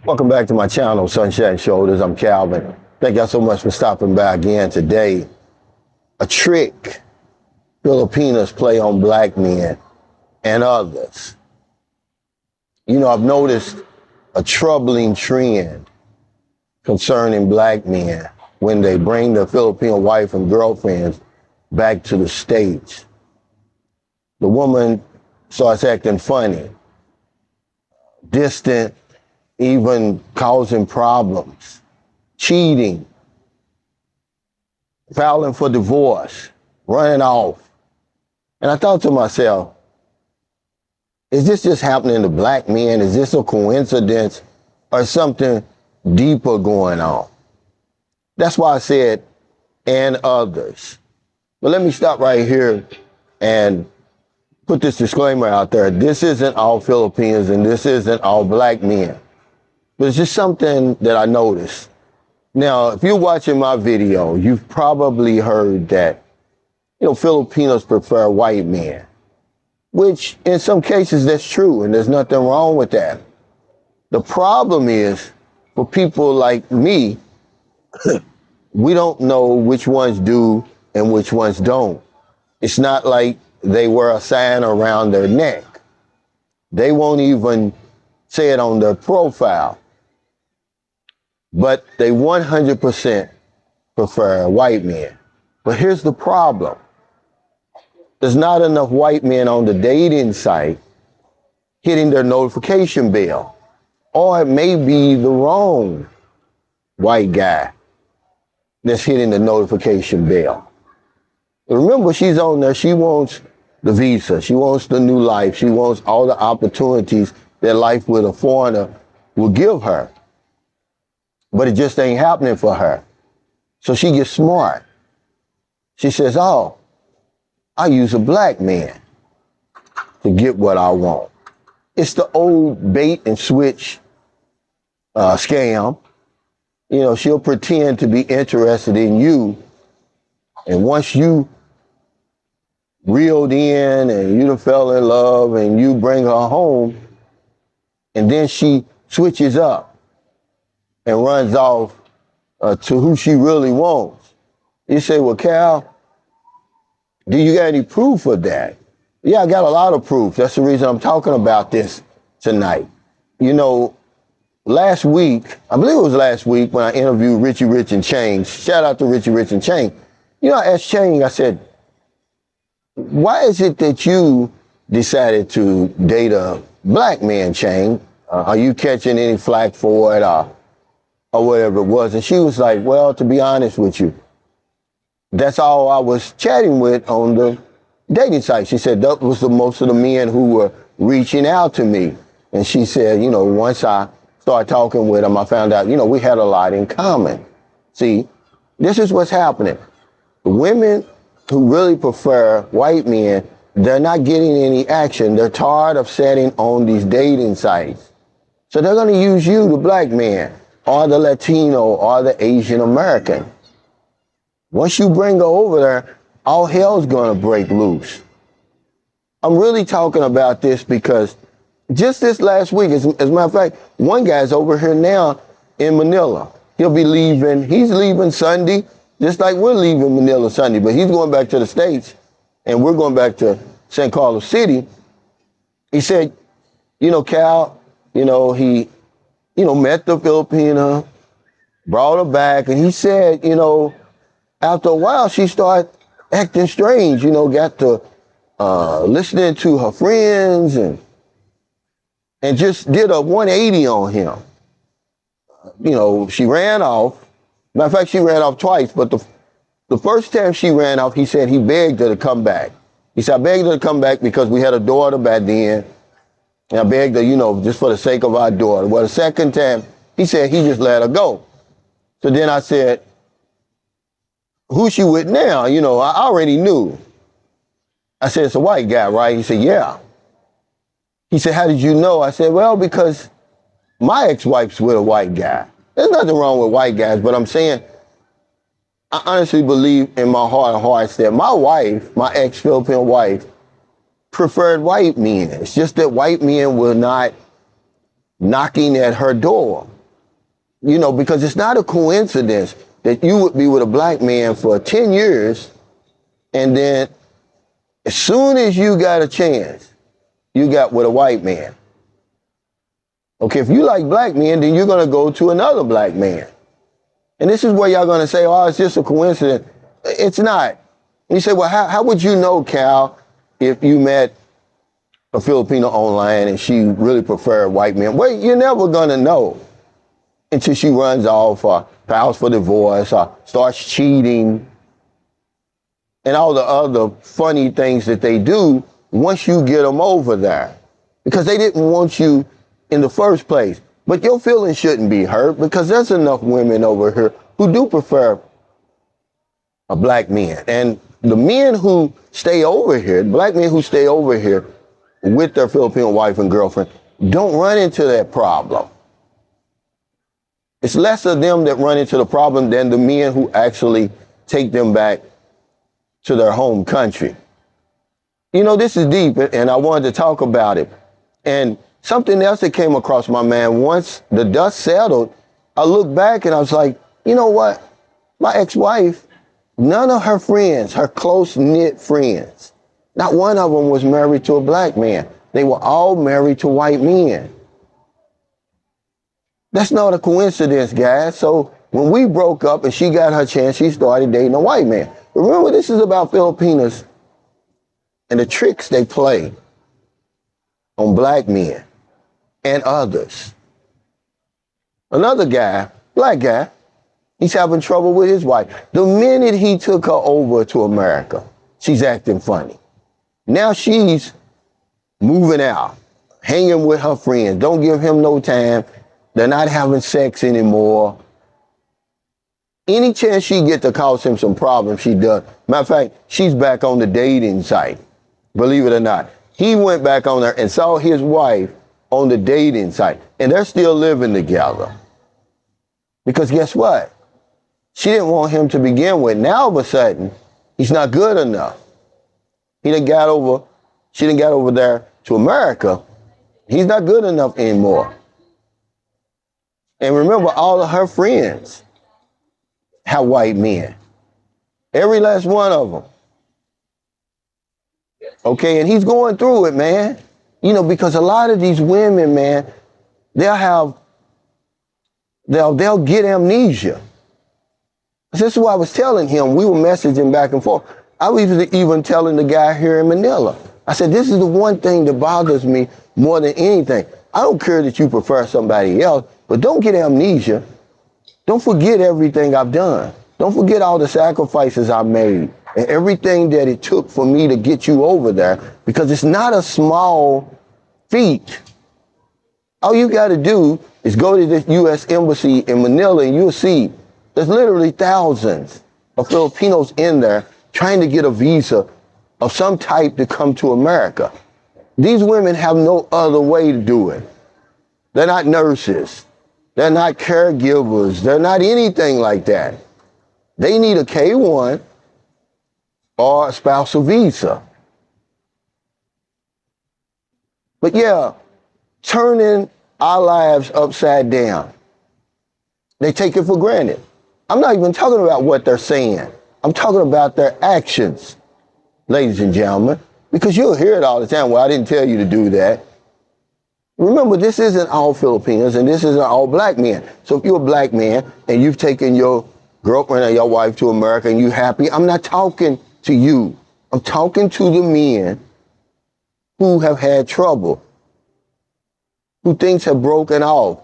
Welcome back to my channel, Sunshine Shoulders. I'm Calvin. Thank y'all so much for stopping by again today. A trick Filipinas play on black men and others. You know, I've noticed a troubling trend concerning black men when they bring their Filipino wife and girlfriends back to the States. The woman starts acting funny, distant, even causing problems, cheating, filing for divorce, running off. And I thought to myself, is this just happening to black men? Is this a coincidence or something deeper going on? That's why I said, and others. But let me stop right here and put this disclaimer out there. This isn't all Filipinos and this isn't all black men. But it's just something that I noticed. Now, if you're watching my video, you've probably heard that, Filipinos prefer white men, which in some cases that's true, and there's nothing wrong with that. The problem is, for people like me, we don't know which ones do and which ones don't. It's not like they wear a sign around their neck. They won't even say it on their profile. But they 100% prefer white men. But here's the problem. There's not enough white men on the dating site hitting their notification bell. Or it may be the wrong white guy that's hitting the notification bell. Remember, she's on there. She wants the visa. She wants the new life. She wants all the opportunities that life with a foreigner will give her. But it just ain't happening for her. So she gets smart. She says, oh, I use a black man to get what I want. It's the old bait and switch scam. She'll pretend to be interested in you. And once you reeled in and you done fell in love and you bring her home, and then she switches up and runs off to who she really wants. You say, well, Cal, do you got any proof of that? Yeah, I got a lot of proof. That's the reason I'm talking about this tonight. Last week, I believe it was last week when I interviewed Richie Rich and Chang. Shout out to Richie Rich and Chang. I asked Chang, I said, why is it that you decided to date a black man, Chang? Are you catching any flack for it or whatever it was? And she was like, well, to be honest with you, that's all I was chatting with on the dating site. She said that was the most of the men who were reaching out to me. And she said, once I started talking with them, I found out, we had a lot in common. See, this is what's happening. The women who really prefer white men, they're not getting any action. They're tired of sitting on these dating sites. So they're going to use you, the black man, or the Latino, or the Asian American. Once you bring her over there, all hell's going to break loose. I'm really talking about this because just this last week, as a matter of fact, one guy's over here now in Manila. He'll be leaving, he's leaving Sunday, just like we're leaving Manila Sunday, but he's going back to the States, and we're going back to San Carlos City. He said, Cal, he, met the Filipina, brought her back, and he said, after a while, she started acting strange, got to listening to her friends and just did a 180 on him. She ran off. Matter of fact, she ran off twice, but the first time she ran off, he said he begged her to come back. He said, I begged her to come back because we had a daughter back then, and I begged her, just for the sake of our daughter. Well, the second time, he said he just let her go. So then I said, who's she with now? I already knew. I said, it's a white guy, right? He said, yeah. He said, how did you know? I said, well, because my ex-wife's with a white guy. There's nothing wrong with white guys, but I'm saying, I honestly believe in my heart of hearts that my wife, my ex-Filipino wife, preferred white men. It's just that white men were not knocking at her door. You know, because it's not a coincidence that you would be with a black man for 10 years and then as soon as you got a chance, you got with a white man. Okay, if you like black men, then you're going to go to another black man. And this is where y'all going to say, oh, it's just a coincidence. It's not. And you say, well, how would you know, Cal, if you met a Filipino online and she really preferred white men? Well, you're never going to know until she runs off or files for divorce or starts cheating and all the other funny things that they do once you get them over there. Because they didn't want you in the first place. But your feelings shouldn't be hurt because there's enough women over here who do prefer a black man. And the men who stay over here, the black men who stay over here with their Filipino wife and girlfriend, don't run into that problem. It's less of them that run into the problem than the men who actually take them back to their home country. You know, this is deep, and I wanted to talk about it. And something else that came across my mind, once the dust settled, I looked back and I was like, you know what? My ex-wife, none of her friends, her close-knit friends, not one of them was married to a black man. They were all married to white men. That's not a coincidence, guys. So when we broke up and she got her chance, she started dating a white man. Remember, this is about Filipinas and the tricks they play on black men and others. Another guy, black guy, he's having trouble with his wife. The minute he took her over to America, she's acting funny. Now she's moving out, hanging with her friends. Don't give him no time. They're not having sex anymore. Any chance she get to cause him some problems, she does. Matter of fact, she's back on the dating site, believe it or not. He went back on there and saw his wife on the dating site, and they're still living together. Because guess what? She didn't want him to begin with. Now all of a sudden, he's not good enough. She done got over there to America. He's not good enough anymore. And remember, all of her friends have white men. Every last one of them. Okay, and he's going through it, man. You know, because a lot of these women, man, they'll get amnesia. This is what I was telling him. We were messaging back and forth. I was even telling the guy here in Manila. I said, this is the one thing that bothers me more than anything. I don't care that you prefer somebody else, but don't get amnesia. Don't forget everything I've done. Don't forget all the sacrifices I made and everything that it took for me to get you over there, because it's not a small feat. All you got to do is go to the U.S. Embassy in Manila and you'll see there's literally thousands of Filipinos in there trying to get a visa of some type to come to America. These women have no other way to do it. They're not nurses. They're not caregivers. They're not anything like that. They need a K-1 or a spousal visa. But yeah, turning our lives upside down. They take it for granted. I'm not even talking about what they're saying. I'm talking about their actions, ladies and gentlemen, because you'll hear it all the time. Well, I didn't tell you to do that. Remember, this isn't all Filipinos and this isn't all black men. So if you're a black man and you've taken your girlfriend or your wife to America and you're happy, I'm not talking to you. I'm talking to the men who have had trouble, who things have broken off.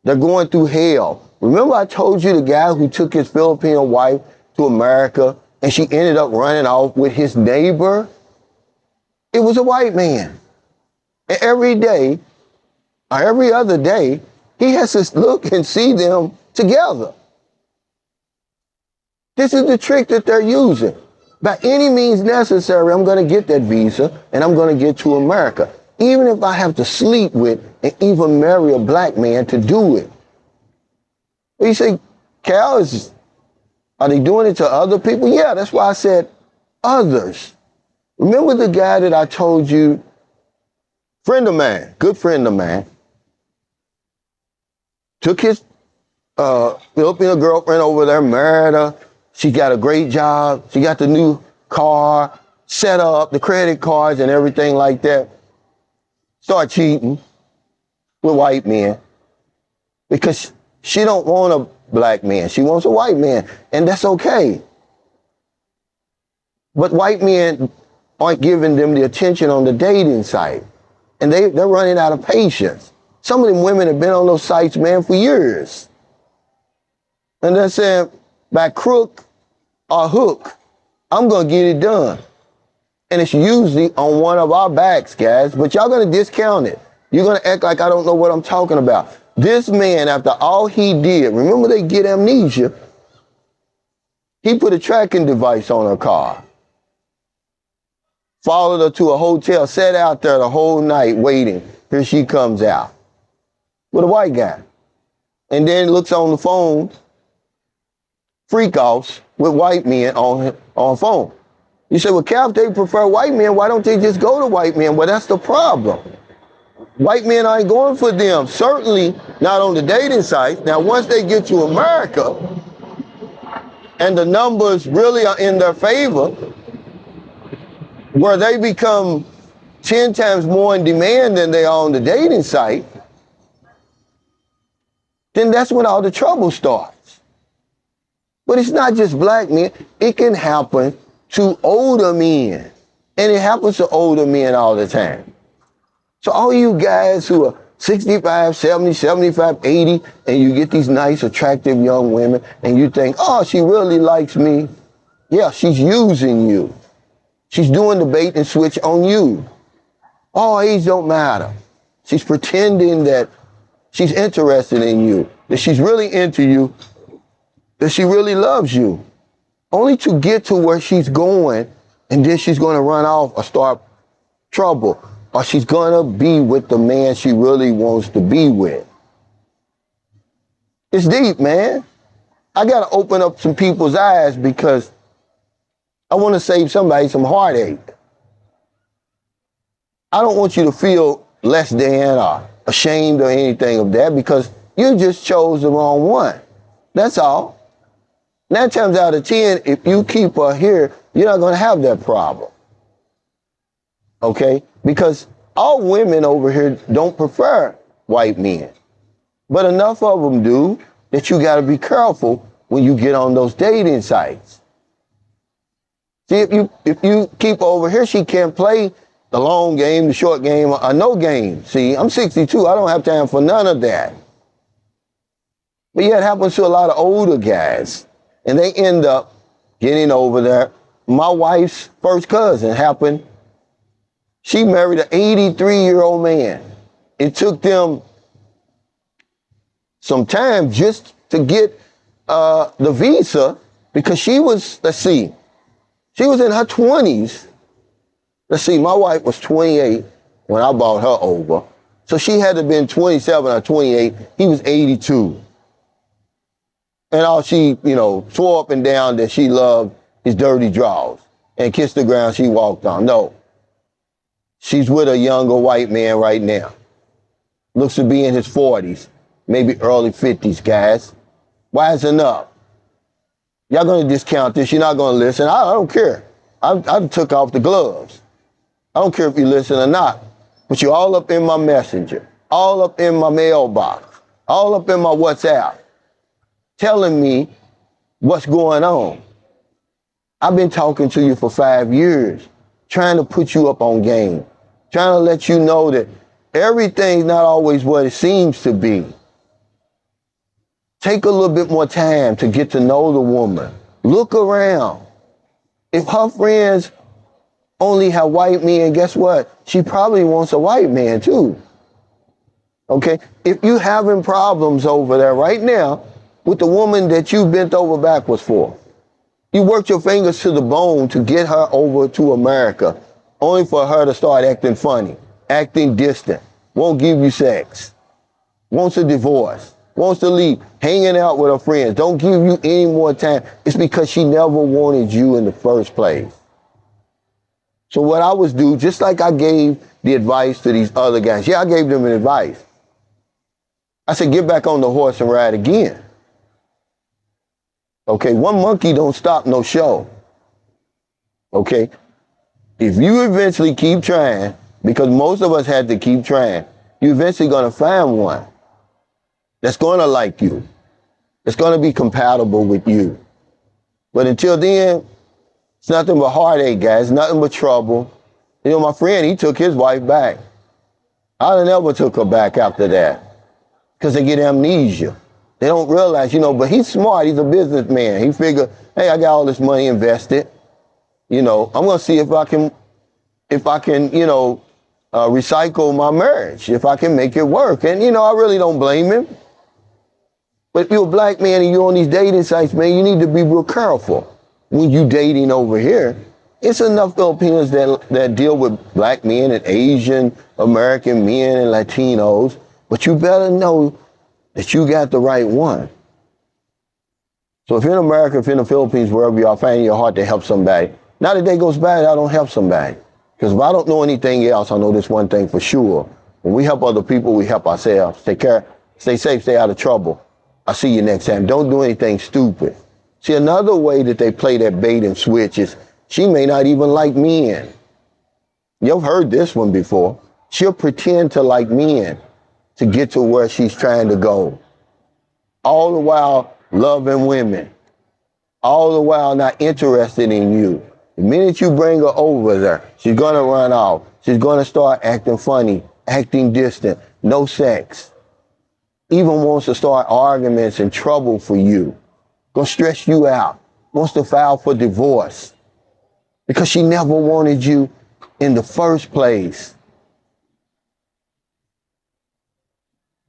They're going through hell. Remember I told you the guy who took his Filipino wife to America and she ended up running off with his neighbor? It was a white man. And every day, or every other day, he has to look and see them together. This is the trick that they're using. By any means necessary, I'm going to get that visa and I'm going to get to America. Even if I have to sleep with and even marry a black man to do it. You say, Cal, are they doing it to other people? Yeah, that's why I said others. Remember the guy that I told you, friend of mine, good friend of mine, took his Filipino girlfriend over there, married her. She got a great job. She got the new car, set up, the credit cards and everything like that. Start cheating with white men because she don't want a black man. She wants a white man, and that's okay. But white men aren't giving them the attention on the dating site, and they're running out of patience. Some of them women have been on those sites, man, for years. And they're saying, by crook or hook, I'm going to get it done. And it's usually on one of our backs, guys, but y'all going to discount it. You're going to act like I don't know what I'm talking about. This man, after all he did, remember they get amnesia, he put a tracking device on her car, followed her to a hotel, sat out there the whole night waiting. Here she comes out with a white guy. And then looks on the phone, freak-offs with white men on phone. You say, well, Cal, if they prefer white men, why don't they just go to white men? Well, that's the problem. White men aren't going for them, certainly not on the dating site. Now, once they get to America and the numbers really are in their favor, where they become 10 times more in demand than they are on the dating site, then that's when all the trouble starts. But it's not just black men. It can happen to older men. And it happens to older men all the time. So all you guys who are 65, 70, 75, 80, and you get these nice, attractive young women, and you think, oh, she really likes me. Yeah, she's using you. She's doing the bait and switch on you. Oh, age don't matter. She's pretending that she's interested in you, that she's really into you, that she really loves you, only to get to where she's going, and then she's going to run off or start trouble, or she's going to be with the man she really wants to be with. It's deep, man. I got to open up some people's eyes because I want to save somebody some heartache. I don't want you to feel less than or ashamed or anything of that because you just chose the wrong one. That's all. 9 times out of 10, if you keep her here, you're not going to have that problem. Okay? Because all women over here don't prefer white men. But enough of them do that you got to be careful when you get on those dating sites. See, if you keep her over here, she can't play the long game, the short game, or no game. See, I'm 62. I don't have time for none of that. But yeah, it happens to a lot of older guys. And they end up getting over there. My wife's first cousin happened. She married an 83-year-old man. It took them some time just to get the visa because she was, she was in her 20s. My wife was 28 when I brought her over. So she had to have been 27 or 28. He was 82. And all she, swore up and down that she loved his dirty drawers and kissed the ground she walked on. No. She's with a younger white man right now. Looks to be in his 40s, maybe early 50s, guys. Wisen up. Y'all gonna discount this. You're not gonna listen. I don't care. I took off the gloves. I don't care if you listen or not. But you're all up in my messenger, all up in my mailbox, all up in my WhatsApp, telling me what's going on. I've been talking to you for 5 years, trying to put you up on game, trying to let you know that everything's not always what it seems to be. Take a little bit more time to get to know the woman. Look around. If her friends only have white men, guess what? She probably wants a white man too. Okay? If you having problems over there right now with the woman that you bent over backwards for, you worked your fingers to the bone to get her over to America, only for her to start acting funny, acting distant, won't give you sex, wants a divorce, wants to leave, hanging out with her friends, don't give you any more time. It's because she never wanted you in the first place. So what I was do, just like I gave the advice to these other guys, I gave them an advice. I said, get back on the horse and ride again. Okay, one monkey don't stop no show. Okay, if you eventually keep trying, because most of us had to keep trying, you're eventually gonna find one that's gonna like you, that's gonna be compatible with you. But until then, it's nothing but heartache, guys, nothing but trouble. You know, my friend, he took his wife back. I never took her back after that, because they get amnesia. They don't realize, you know, but he's smart, he's a businessman. He figured, hey, I got all this money invested. You know, I'm gonna see if I can, you know, recycle my marriage, if I can make it work. And, you know, I really don't blame him. But if you're a black man and you're on these dating sites, man, you need to be real careful when you dating over here. It's enough Filipinos that deal with black men and Asian American men and Latinos, but you better know that you got the right one. So if you're in America, if you're in the Philippines, wherever you are, finding your heart to help somebody. Now the day goes by and I don't help somebody. Because if I don't know anything else, I know this one thing for sure. When we help other people, we help ourselves. Take care, stay safe, stay out of trouble. I'll see you next time. Don't do anything stupid. See, another way that they play that bait and switch is she may not even like men. You've heard this one before. She'll pretend to like men to get to where she's trying to go. All the while loving women. All the while not interested in you. The minute you bring her over there, she's going to run off. She's going to start acting funny, acting distant, no sex. Even wants to start arguments and trouble for you. Gonna stress you out. Wants to file for divorce. Because she never wanted you in the first place.